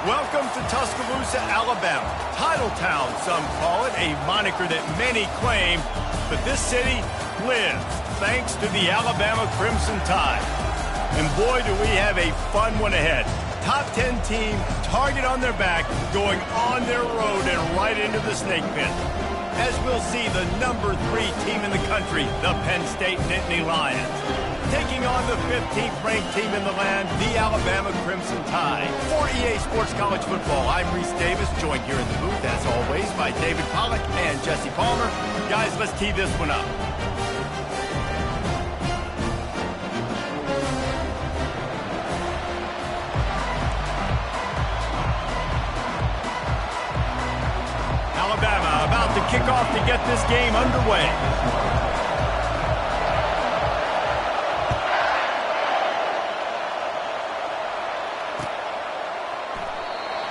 Welcome to Tuscaloosa, Alabama. Titletown, some call it, a moniker that many claim, but this city lives thanks to the Alabama Crimson Tide. And boy, do we have a fun one ahead. Top 10 team, target on their back, going on their road and right into the snake pit. As we'll see, the number 3 team in the country, the Penn State Nittany Lions, taking on the 15th ranked team in the land, the Alabama Crimson Tide. For EA Sports College Football, I'm Reese Davis, joined here in the booth, as always, by David Pollack and Jesse Palmer. Guys, let's tee this one up. Alabama about to kick off to get this game underway.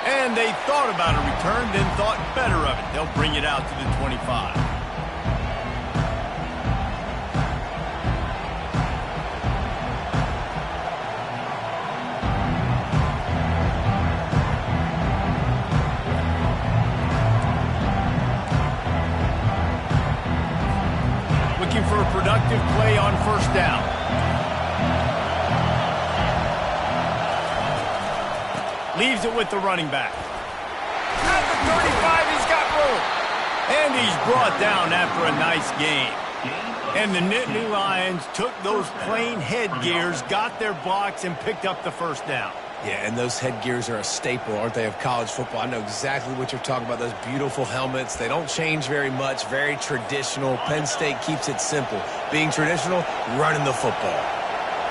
And they thought about a return, then thought better of it. They'll bring it out to the 25. Looking for a productive play on first down. Leaves it with the running back. At the 35, he's got room. And he's brought down after a nice game. And the Nittany Lions took those plain headgears, got their blocks, and picked up the first down. Yeah, and those headgears are a staple, aren't they, of college football? I know exactly what you're talking about, those beautiful helmets. They don't change very much, very traditional. Penn State keeps it simple. Being traditional, running the football.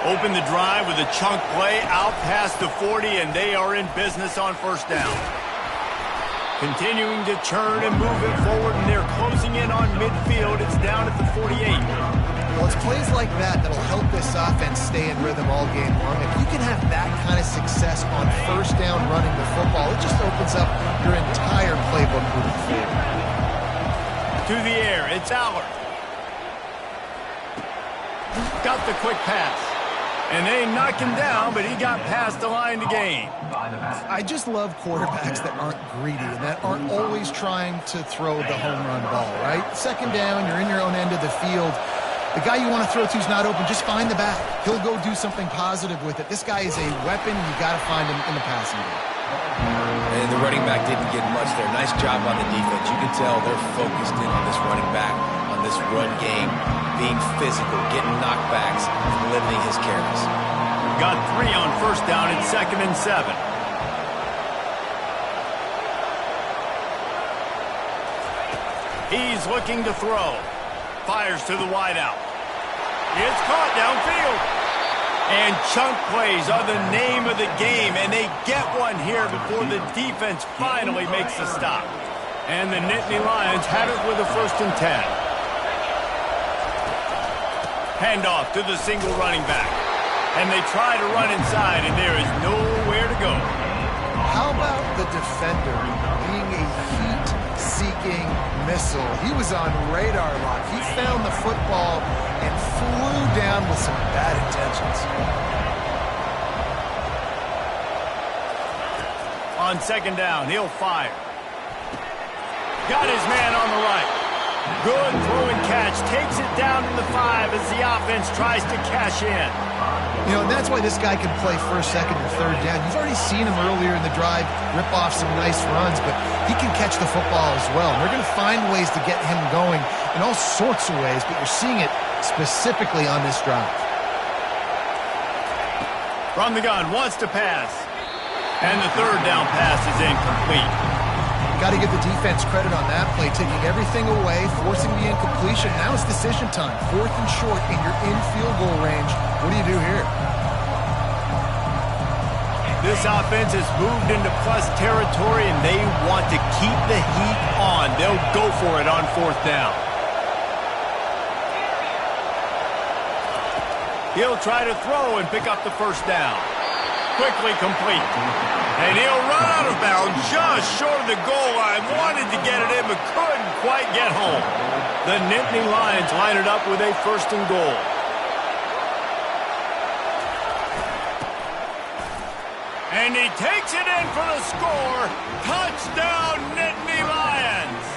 Open the drive with a chunk play out past the 40, and they are in business on first down. Continuing to churn and move it forward, and they're closing in on midfield. It's down at the 48. Well, it's plays like that that'll help this offense stay in rhythm all game long. If you can have that kind of success on first down running the football, it just opens up your entire playbook moving forward. To the air, it's Allard. Got the quick pass. And they knocked him down, but he got past the line to gain. I just love quarterbacks that aren't greedy and that aren't always trying to throw the home run ball, right? Second down, you're in your own end of the field. The guy you want to throw to is not open. Just find the back. He'll go do something positive with it. This guy is a weapon. You got to find him in the passing game. And the running back didn't get much there. Nice job on the defense. You can tell they're focused in on this running back, on this run game, being physical, getting knockbacks, and limiting his carries. Got 3 on first down at 2nd and 7. He's looking to throw. Fires to the wideout. It's caught downfield. And chunk plays are the name of the game, and they get one here before the defense finally makes the stop. And the Nittany Lions have it with a 1st and 10. Handoff to the single running back. And they try to run inside, and there is nowhere to go. How about the defender being a heat-seeking missile? He was on radar lock. He found the football and flew down with some bad intentions. On 2nd down, he'll fire. Got his man on the right. Good throw and catch. Takes it down to the 5 as the offense tries to cash in. You know, and that's why this guy can play 1st, 2nd, and 3rd down. You've already seen him earlier in the drive rip off some nice runs, but he can catch the football as well. And they're going to find ways to get him going in all sorts of ways, but you're seeing it specifically on this drive. From the gun, wants to pass. And the 3rd down pass is incomplete. Got to give the defense credit on that play, taking everything away, forcing the incompletion. Now it's decision time. 4th and short, and you're in field goal range. What do you do here? This offense has moved into plus territory, and they want to keep the heat on. They'll go for it on 4th down. He'll try to throw and pick up the 1st down. Quickly complete. And he'll run out of bounds just short of the goal line. Wanted to get it in, but couldn't quite get home. The Nittany Lions line it up with a 1st and goal. And he takes it in for the score. Touchdown, Nittany Lions.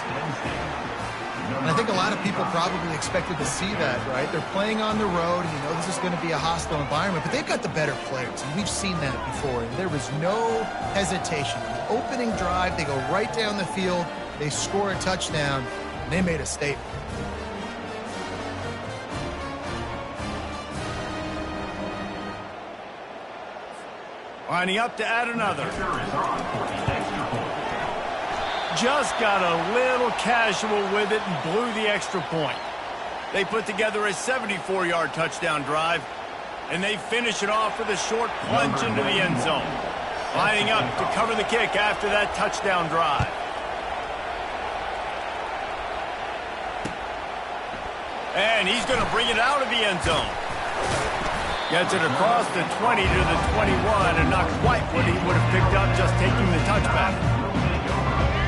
And I think a lot of people probably expected to see that, right? They're playing on the road, and you know this is going to be a hostile environment, but they've got the better players, and we've seen that before. And there was no hesitation. The opening drive, they go right down the field, they score a touchdown, and they made a statement. Lining up to add another. Just got a little casual with it and blew the extra point. They put together a 74-yard touchdown drive, and they finish it off with a short plunge into the end zone. Lining up to cover the kick after that touchdown drive. And he's going to bring it out of the end zone. Gets it across the 20 to the 21, and not quite what he would have picked up just taking the touchback.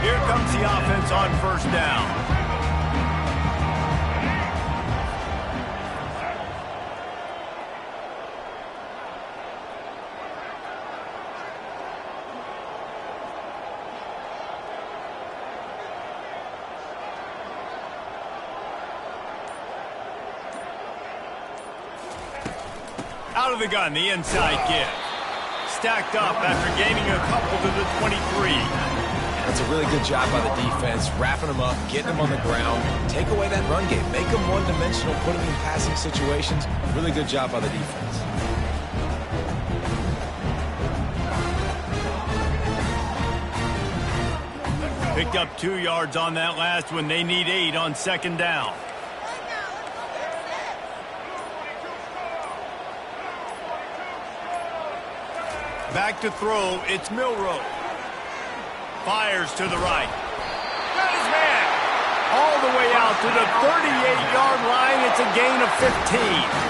Here comes the offense on first down. Out of the gun, the inside give. Stacked up after gaining a couple to the 23. That's a really good job by the defense, wrapping them up, getting them on the ground. Take away that run game. Make them one-dimensional, put them in passing situations. Really good job by the defense. Picked up 2 yards on that last one. They need 8 on second down. Back to throw, it's Milroe. Fires to the right. Got his man. All the way out to the 38-yard line. It's a gain of 15.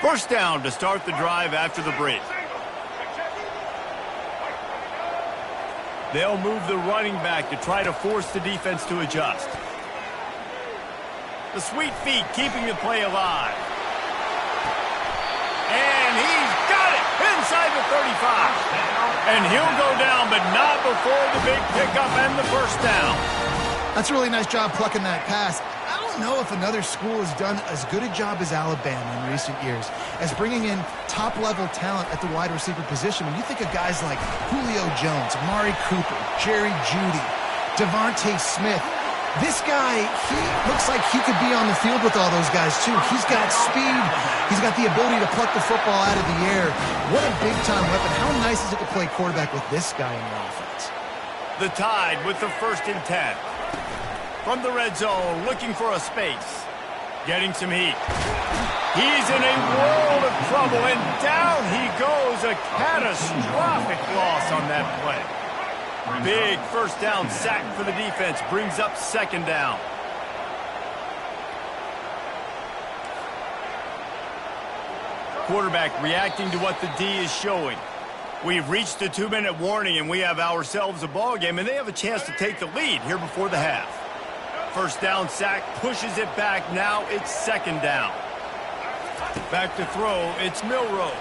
First down to start the drive after the break. They'll move the running back to try to force the defense to adjust. The sweet feet keeping the play alive. And he's got it inside the 35. And he'll go down, but not before the big pickup and the first down. That's a really nice job plucking that pass. I don't know if another school has done as good a job as Alabama in recent years as bringing in top-level talent at the wide receiver position. When you think of guys like Julio Jones, Amari Cooper, Jerry Jeudy, Devontae Smith, this guy, he looks like he could be on the field with all those guys, too. He's got speed. He's got the ability to pluck the football out of the air. What a big-time weapon. How nice is it to play quarterback with this guy in the offense? The Tide with the 1st and 10. From the red zone, looking for a space. Getting some heat. He's in a world of trouble, and down he goes. A catastrophic loss on that play. Big first down sack for the defense. Brings up second down. Quarterback reacting to what the D is showing. We've reached the 2-minute warning, and we have ourselves a ball game, and they have a chance to take the lead here before the half. First down sack, pushes it back. Now it's second down. Back to throw, it's Milroe.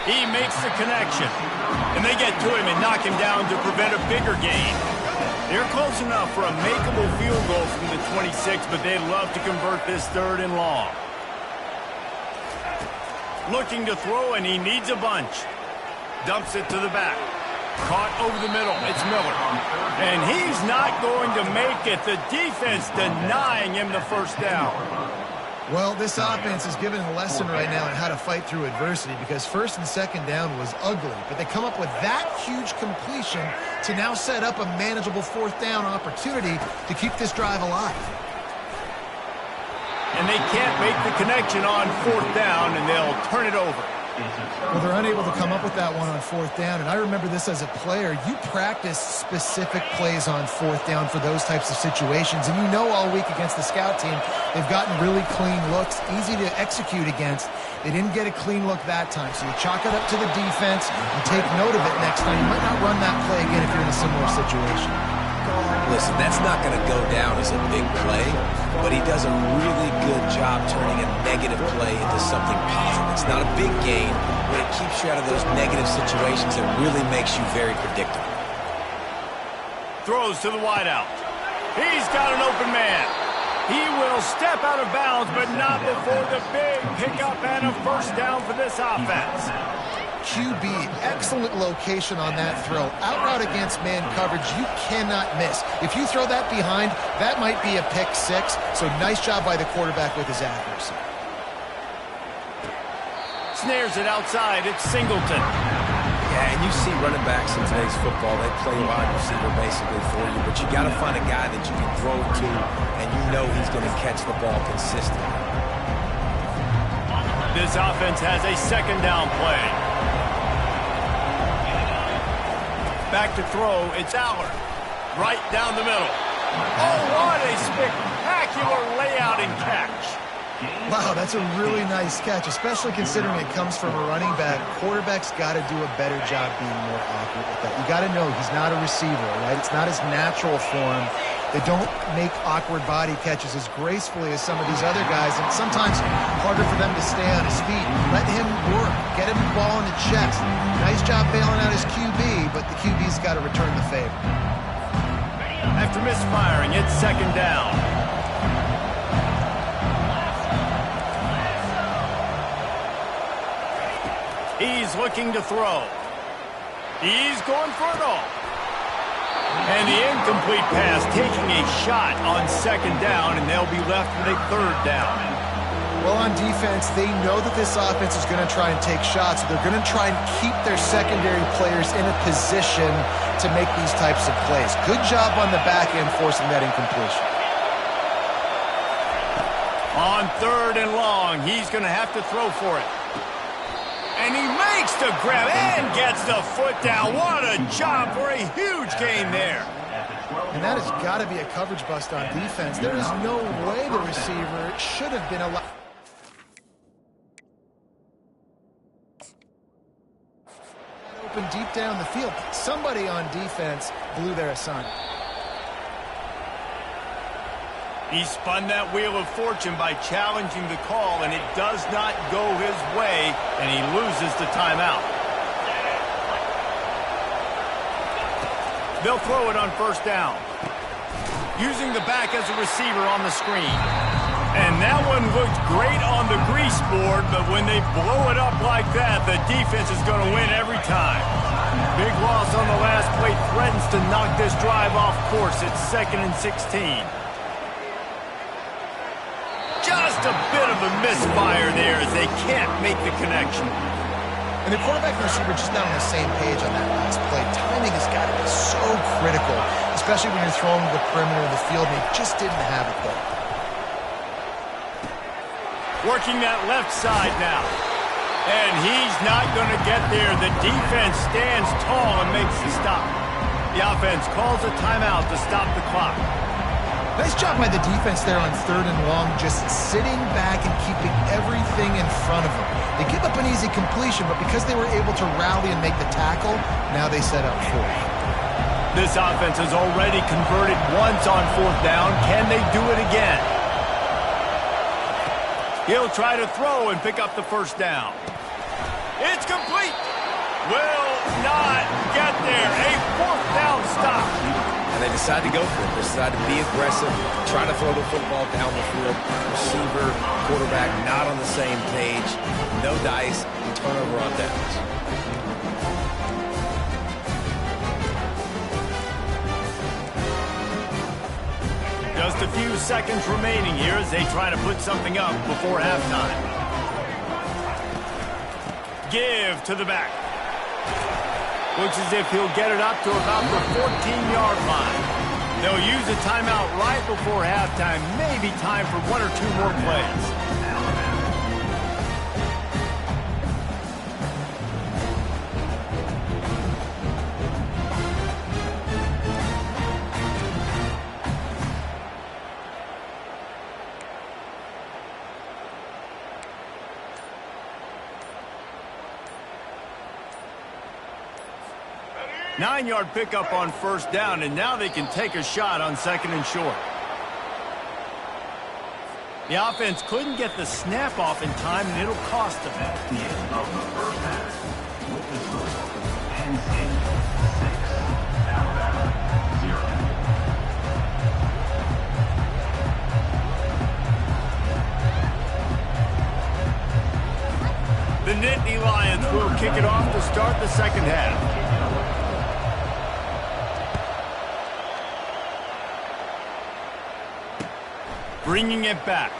He makes the connection. And they get to him and knock him down to prevent a bigger gain. They're close enough for a makeable field goal from the 26, but they'd love to convert this 3rd and long. Looking to throw, and he needs a bunch. Dumps it to the back. Caught over the middle. It's Miller. And he's not going to make it. The defense denying him the first down. Well, this offense is giving a lesson right now on how to fight through adversity because 1st and 2nd down was ugly. But they come up with that huge completion to now set up a manageable 4th down opportunity to keep this drive alive. And they can't make the connection on 4th down, and they'll turn it over. Well, they're unable to come up with that one on fourth down, and I remember this as a player. You practice specific plays on fourth down for those types of situations, and you know all week against the scout team, they've gotten really clean looks, easy to execute against. They didn't get a clean look that time, so you chalk it up to the defense and take note of it next time. You might not run that play again if you're in a similar situation. Listen, that's not going to go down as a big play, but he does a really good job turning a negative play into something positive. It's not a big gain, but it keeps you out of those negative situations and really makes you very predictable. Throws to the wideout. He's got an open man. He will step out of bounds, but not before the big pickup and a first down for this offense. QB, excellent location on that throw. Out route against man coverage, you cannot miss. If you throw that behind, that might be a pick six. So nice job by the quarterback with his accuracy. Snares it outside. It's Singleton. Yeah, and you see running backs in today's football, they play wide receiver basically for you, but you got to find a guy that you can throw it to, and you know he's going to catch the ball consistently. This offense has a second down play. Back to throw, it's Allard. Right down the middle. Oh, what a spectacular layout and catch. Wow, that's a really nice catch, especially considering it comes from a running back. Quarterback's got to do a better job being more accurate with that. You got to know he's not a receiver, right? It's not his natural form. They don't make awkward body catches as gracefully as some of these other guys, and sometimes harder for them to stay on his feet. Let him work. Get him the ball in the chest. Nice job bailing out his QB, but the QB's got to return the favor. After misfiring, it's second down. He's looking to throw. He's going for it all. And the incomplete pass taking a shot on second down, and they'll be left with a third down. Well, on defense, they know that this offense is going to try and take shots. They're going to try and keep their secondary players in a position to make these types of plays. Good job on the back end forcing that incompletion. On third and long, he's going to have to throw for it. And he makes the grab and gets the foot down. What a job for a huge gain there. And that has got to be a coverage bust on defense. There is no way the receiver should have been allowed. Open deep down the field. Somebody on defense blew their assignment. He spun that wheel of fortune by challenging the call, and it does not go his way, and he loses the timeout. They'll throw it on first down. Using the back as a receiver on the screen. And that one looked great on the grease board, but when they blow it up like that, the defense is going to win every time. Big loss on the last play threatens to knock this drive off course. It's 2nd and 16. Just a bit of a misfire there as they can't make the connection. And the quarterback and receiver just not on the same page on that last play. Timing has got to be so critical, especially when you're throwing to the perimeter of the field, and they just didn't have it there. Working that left side now. And he's not going to get there. The defense stands tall and makes the stop. The offense calls a timeout to stop the clock. Nice job by the defense there on third and long, just sitting back and keeping everything in front of them. They give up an easy completion, but because they were able to rally and make the tackle, now they set up fourth. This offense has already converted once on fourth down. Can they do it again? He'll try to throw and pick up the first down. It's complete. Will not get there. A fourth down stop. And they decide to go for it. They decide to be aggressive, try to throw the football down the field. Receiver, quarterback not on the same page. No dice, and turnover on downs. Just a few seconds remaining here as they try to put something up before halftime. Give to the back. Looks as if he'll get it up to about the 14-yard line. They'll use a timeout right before halftime. Maybe time for one or two more plays. 9-yard pickup on first down, and now they can take a shot on second and short. The offense couldn't get the snap off in time, and it'll cost them. The end of the first half. With the score, Penn State 6, Alabama 0. The Nittany Lions will kick it off to start the second half. Bringing it back.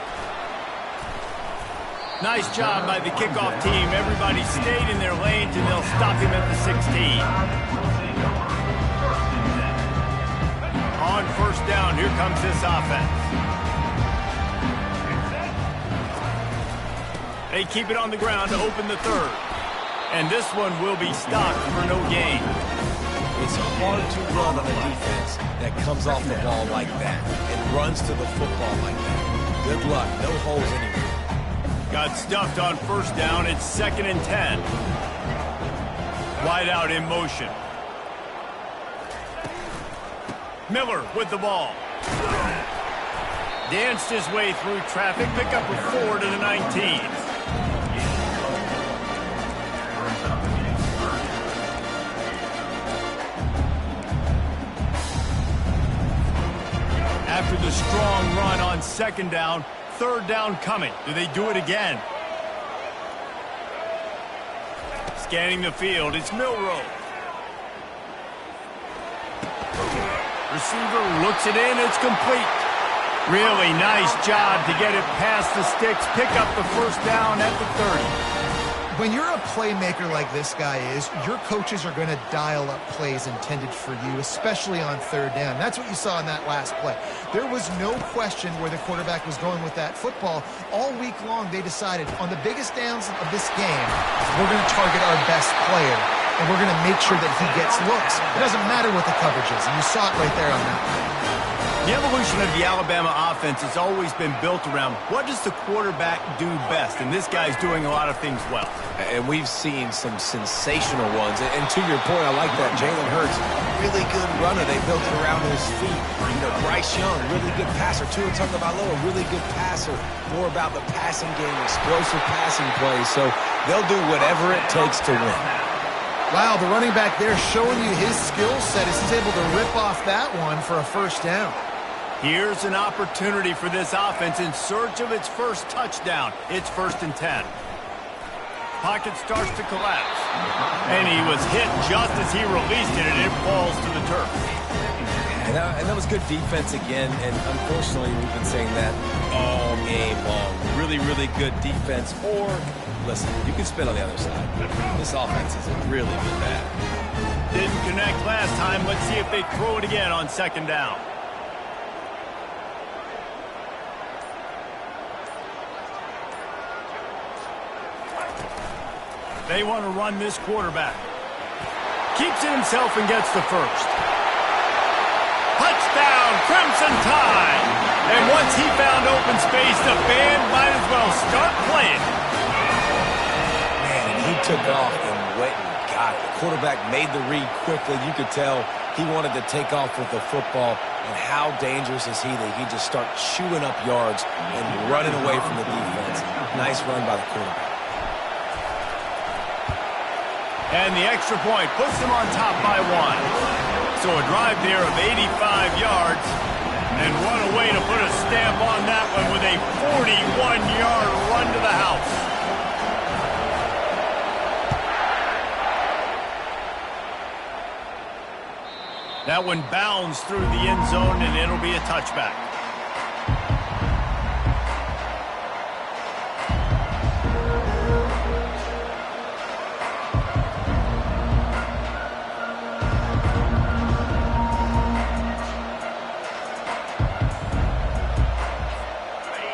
Nice job by the kickoff team. Everybody stayed in their lanes, and they'll stop him at the 16. On first down, here comes this offense. They keep it on the ground to open the third. And this one will be stopped for no gain. It's hard to run on a defense that comes off the ball like that and runs to the football like that. Good luck. No holes anywhere. Got stuffed on first down. It's 2nd and 10. Wide out in motion. Miller with the ball. Danced his way through traffic. Pick up a 4 to the 19. After the strong run on second down, third down coming. Do they do it again? Scanning the field, it's Milroe. Receiver looks it in, it's complete. Really nice job to get it past the sticks, pick up the first down at the 30. When you're a playmaker like this guy is, your coaches are going to dial up plays intended for you, especially on third down. That's what you saw in that last play. There was no question where the quarterback was going with that football. All week long, they decided on the biggest downs of this game, we're going to target our best player, and we're going to make sure that he gets looks. It doesn't matter what the coverage is, and you saw it right there on that play. The evolution of the Alabama offense has always been built around what does the quarterback do best, and this guy's doing a lot of things well. And we've seen some sensational ones. And to your point, I like that. Jalen Hurts, really good runner. They built it around his feet. You know, Bryce Young, really good passer. Tua Tagovailoa, really good passer. More about the passing game, explosive passing plays. So they'll do whatever it takes to win. Wow, the running back there showing you his skill set as he's able to rip off that one for a first down. Here's an opportunity for this offense in search of its first touchdown. It's 1st and 10. Pocket starts to collapse. And he was hit just as he released it, and it falls to the turf. And that was good defense again, and unfortunately we've been saying that all game long. Really, really good defense. Or, listen, you can spin on the other side. This offense has really been bad. Didn't connect last time. Let's see if they throw it again on second down. They want to run this quarterback. Keeps it himself and gets the first. Touchdown, Crimson Tide! And once he found open space, the band might as well start playing. Man, and he took off and went and got it. The quarterback made the read quickly. You could tell he wanted to take off with the football. And how dangerous is he that he just starts chewing up yards and running away from the defense. Nice run by the quarterback. And the extra point puts them on top by 1. So a drive there of 85 yards. And what a way to put a stamp on that one with a 41-yard run to the house. That one bounds through the end zone, and it'll be a touchback.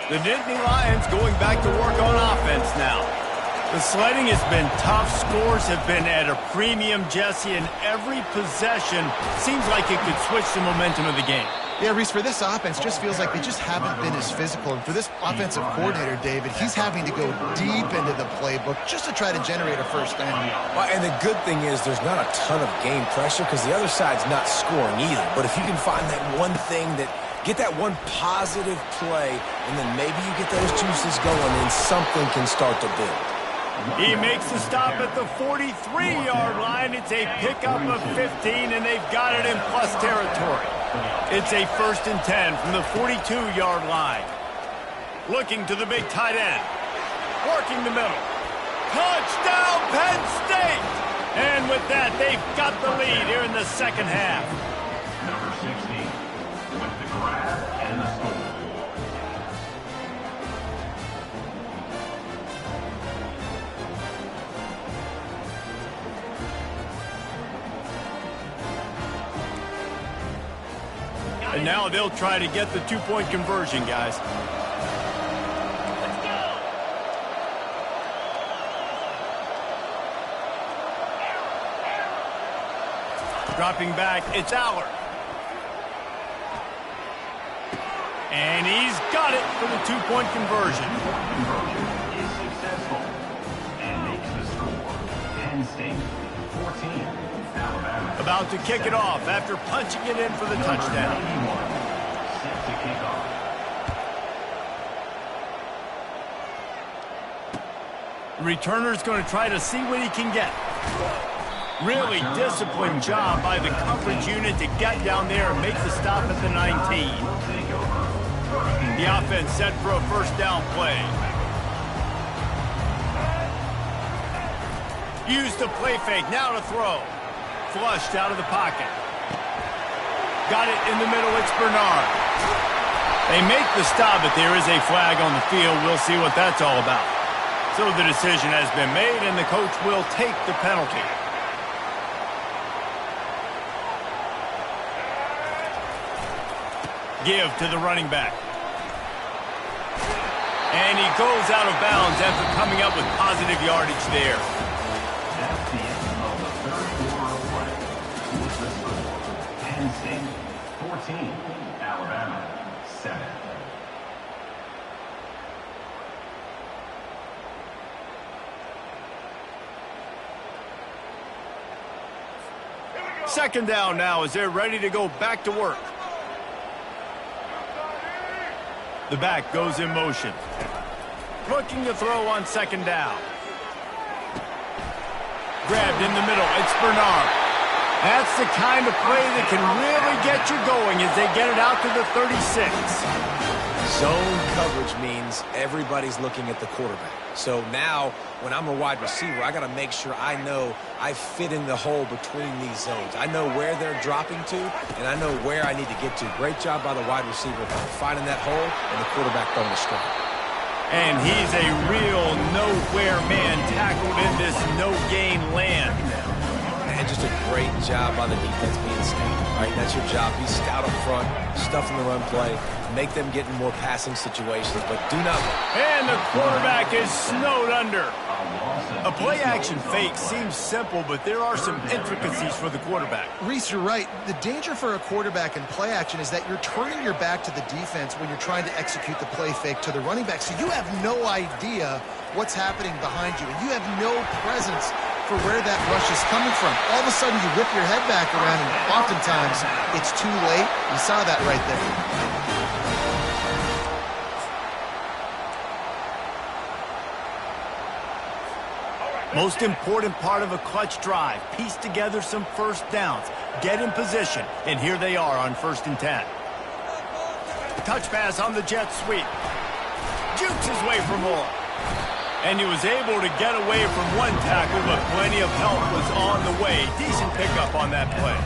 The Nittany Lions going back to work on offense now. The sledding has been tough. Scores have been at a premium, Jesse, and every possession seems like it could switch the momentum of the game. Yeah, Reese, for this offense, just feels like they just haven't been as physical. And for this offensive coordinator, David, he's having to go deep into the playbook just to try to generate a first down. Well, and the good thing is there's not a ton of game pressure because the other side's not scoring either. But if you can find that one thing get that one positive play, and then maybe you get those juices going, and something can start to build. He makes the stop at the 43-yard line. It's a pickup of 15, and they've got it in plus territory. It's a 1st and 10 from the 42-yard line. Looking to the big tight end. Working the middle. Touchdown, Penn State! And with that, they've got the lead here in the second half. Number 60 with the grab and the score. And now they'll try to get the 2-point conversion, guys. Dropping back, it's Allard. And he's got it for the 2-point conversion. Conversion is successful and makes the score Penn State 14, Alabama. About to kick it off after punching it in for the touchdown. Number 91 set to kick off. The returner's going to try to see what he can get. Really disciplined job by the coverage unit to get down there and make the stop at the 19. The offense set for a first down play. Use the play fake, now to throw. Flushed out of the pocket. Got it in the middle, it's Bernard. They make the stop, but there is a flag on the field. We'll see what that's all about. So the decision has been made, and the coach will take the penalty. Give to the running back. And he goes out of bounds after coming up with positive yardage there. That's the end of the third quarter of play. With the score, Penn State 14, Alabama 7. Second down now as they're ready to go back to work. The back goes in motion. Looking to throw on second down. Grabbed in the middle. It's Bernard. That's the kind of play that can really get you going as they get it out to the 36. Zone coverage means everybody's looking at the quarterback. So now, when I'm a wide receiver, I got to make sure I know I fit in the hole between these zones. I know where they're dropping to, and I know where I need to get to. Great job by the wide receiver finding that hole, and the quarterback throwing the strike. And he's a real nowhere man tackled in this no-gain land. And just a great job by the defense being stout. Right, that's your job. Be stout up front, stuff in the run play, make them get in more passing situations, but do not. And the quarterback is snowed under. A play-action fake seems simple, but there are some intricacies for the quarterback. Reese, you're right. The danger for a quarterback in play action is that you're turning your back to the defense when you're trying to execute the play fake to the running back. So you have no idea what's happening behind you, and you have no presence for where that rush is coming from. All of a sudden, you whip your head back around, and oftentimes it's too late. You saw that right there. Most important part of a clutch drive. Piece together some first downs. Get in position. And here they are on 1st and 10. Touch pass on the jet sweep. Jukes his way for more. And he was able to get away from one tackle, but plenty of help was on the way. Decent pickup on that play.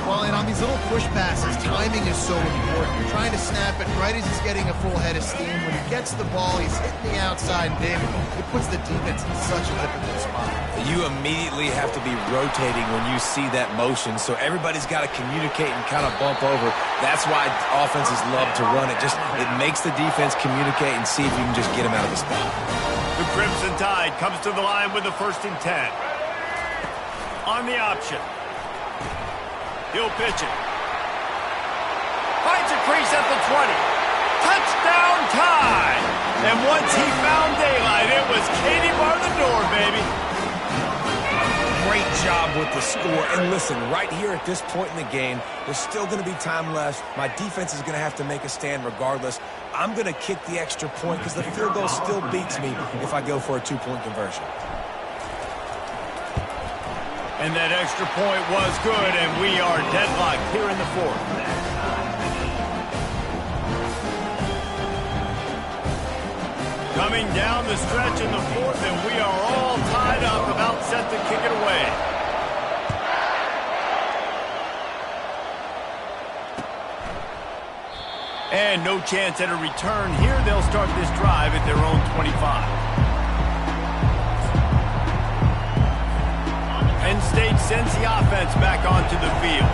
Well, and on these little push passes, timing is so important. You're trying to snap it right as he's getting a full head of steam. When he gets the ball, he's hitting the outside, and David, it puts the defense in such a difficult spot. You immediately have to be rotating when you see that motion, so everybody's got to communicate and kind of bump over. That's why offenses love to run it. It makes the defense communicate and see if you can just get him out of the spot. The Crimson Tide comes to the line with the 1st and 10. On the option. He'll pitch it. Finds crease at the 20. Touchdown time! And once he found daylight, it was Katie bar the door, baby. Great job with the score. And listen, right here at this point in the game, there's still going to be time left. My defense is going to have to make a stand regardless. I'm going to kick the extra point because the field goal still beats me if I go for a two-point conversion. And that extra point was good, and we are deadlocked here in the fourth. Coming down the stretch in the fourth, and we are all tied up, about set to kick it away. And no chance at a return here. They'll start this drive at their own 25. Penn State sends the offense back onto the field.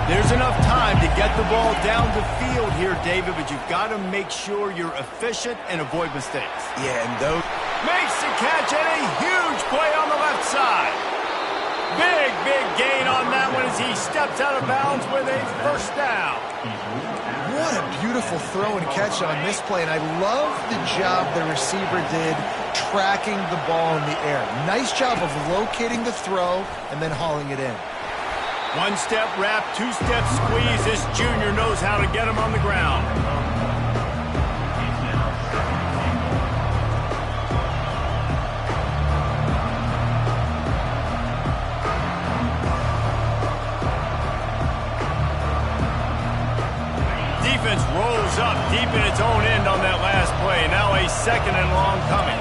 There's enough time to get the ball down the field here, David, but you've got to make sure you're efficient and avoid mistakes. Yeah, and those... Makes the catch and a huge play on the left side. Big gain on that one as he steps out of bounds with a first down. What a beautiful throw and catch on this play, and I love the job the receiver did tracking the ball in the air. Nice job of locating the throw and then hauling it in. One-step wrap, two-step squeeze. This junior knows how to get him on the ground. Defense rolls up deep in its own end on that last play. Now a second and long coming.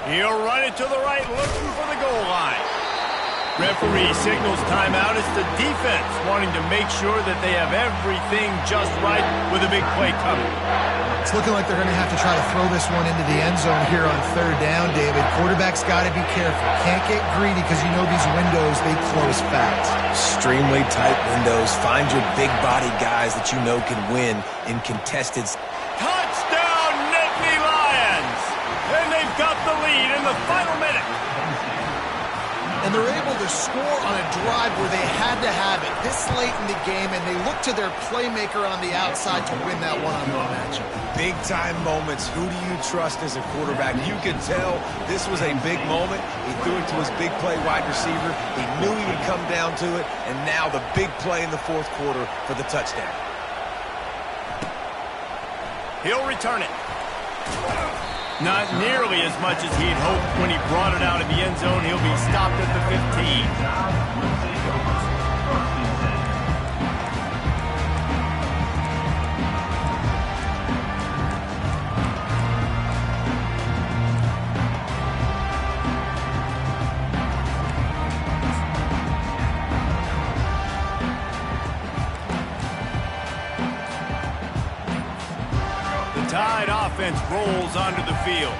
He'll run it to the right, looking for the goal line. Referee signals timeout. It's the defense wanting to make sure that they have everything just right with a big play coming. It's looking like they're going to have to try to throw this one into the end zone here on third down, David. Quarterback's got to be careful. Can't get greedy because you know these windows, they close fast. Extremely tight windows. Find your big body guys that you know can win in contested... Touchdown, Nittany Lions! And they've got the lead in the final minute. And they're able to score on a drive where they had to have it this late in the game, and they look to their playmaker on the outside to win that one-on-one matchup. Big-time moments. Who do you trust as a quarterback? You can tell this was a big moment. He threw it to his big play wide receiver. He knew he would come down to it, and now the big play in the fourth quarter for the touchdown. He'll return it. Not nearly as much as he'd hoped when he brought it out of the end zone. He'll be stopped at the 15. Tide offense rolls onto the field.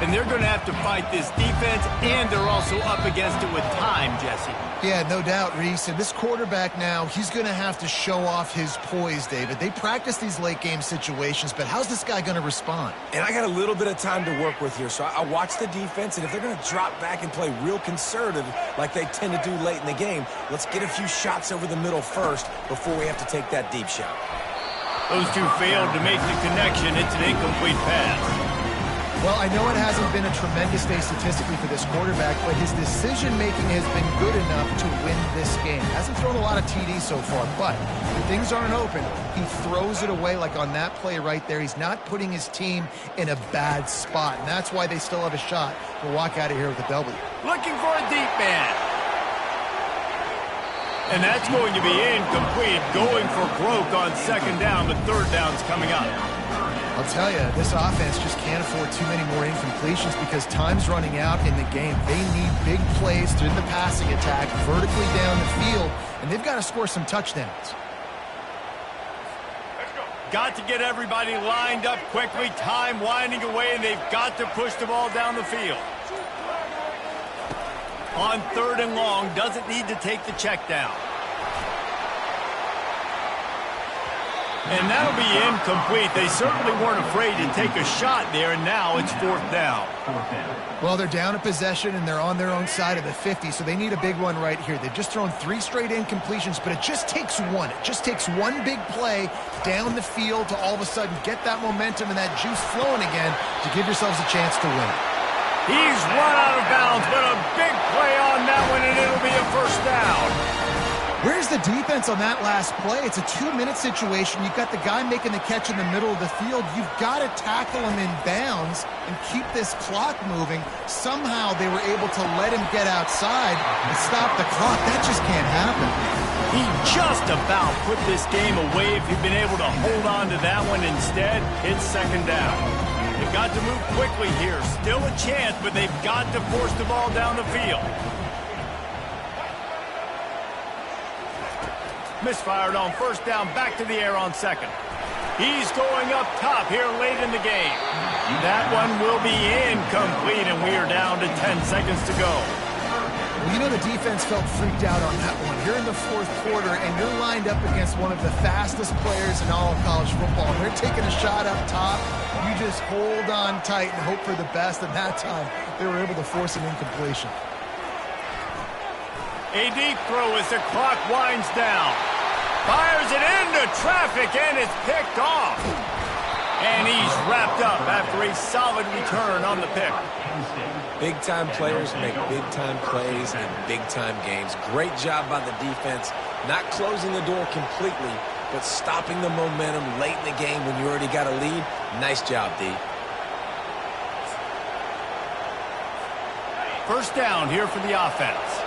And they're going to have to fight this defense, and they're also up against it with time, Jesse. Yeah, no doubt, Reese. And this quarterback now, he's going to have to show off his poise, David. They practice these late-game situations, but how's this guy going to respond? And I got a little bit of time to work with here, so I watch the defense, and if they're going to drop back and play real conservative like they tend to do late in the game, let's get a few shots over the middle first before we have to take that deep shot. Those two failed to make the connection. It's an incomplete pass. Well, I know it hasn't been a tremendous day statistically for this quarterback, but his decision-making has been good enough to win this game. Hasn't thrown a lot of TDs so far, but when things aren't open, he throws it away like on that play right there. He's not putting his team in a bad spot, and that's why they still have a shot to walk out of here with a W. Looking for a deep man. And that's going to be incomplete. Going for broke on second down, but third down's coming up. I'll tell you, this offense just can't afford too many more incompletions because time's running out in the game. They need big plays through the passing attack, vertically down the field, and they've got to score some touchdowns. Got to get everybody lined up quickly. Time winding away, and they've got to push the ball down the field. On third and long, doesn't need to take the check down. And that'll be incomplete. They certainly weren't afraid to take a shot there, and now it's 4th down. Well, they're down a possession, and they're on their own side of the 50, so they need a big one right here. They've just thrown 3 straight incompletions, but it just takes one. It just takes one big play down the field to all of a sudden get that momentum and that juice flowing again to give yourselves a chance to win. He's run out of bounds, but a big play on that one, and it'll be a 1st down. Where's the defense on that last play? It's a 2-minute situation. You've got the guy making the catch in the middle of the field. You've got to tackle him in bounds and keep this clock moving. Somehow they were able to let him get outside and stop the clock. That just can't happen. He just about put this game away if he'd been able to hold on to that one. Instead, it's 2nd down. They've got to move quickly here. Still a chance, but they've got to force the ball down the field. Misfired on 1st down, back to the air on 2nd. He's going up top here late in the game. That one will be incomplete, and we are down to 10 seconds to go. Well, you know the defense felt freaked out on that one. You're in the 4th quarter, and you're lined up against one of the fastest players in all of college football. They're taking a shot up top. You just hold on tight and hope for the best, and that time they were able to force an incompletion. A deep throw as the clock winds down. Fires it into traffic, and it's picked off. And he's wrapped up after a solid return on the pick. Big-time players make big-time plays in big-time games. Great job by the defense, not closing the door completely, but stopping the momentum late in the game when you already got a lead. Nice job, D. 1st down here for the offense.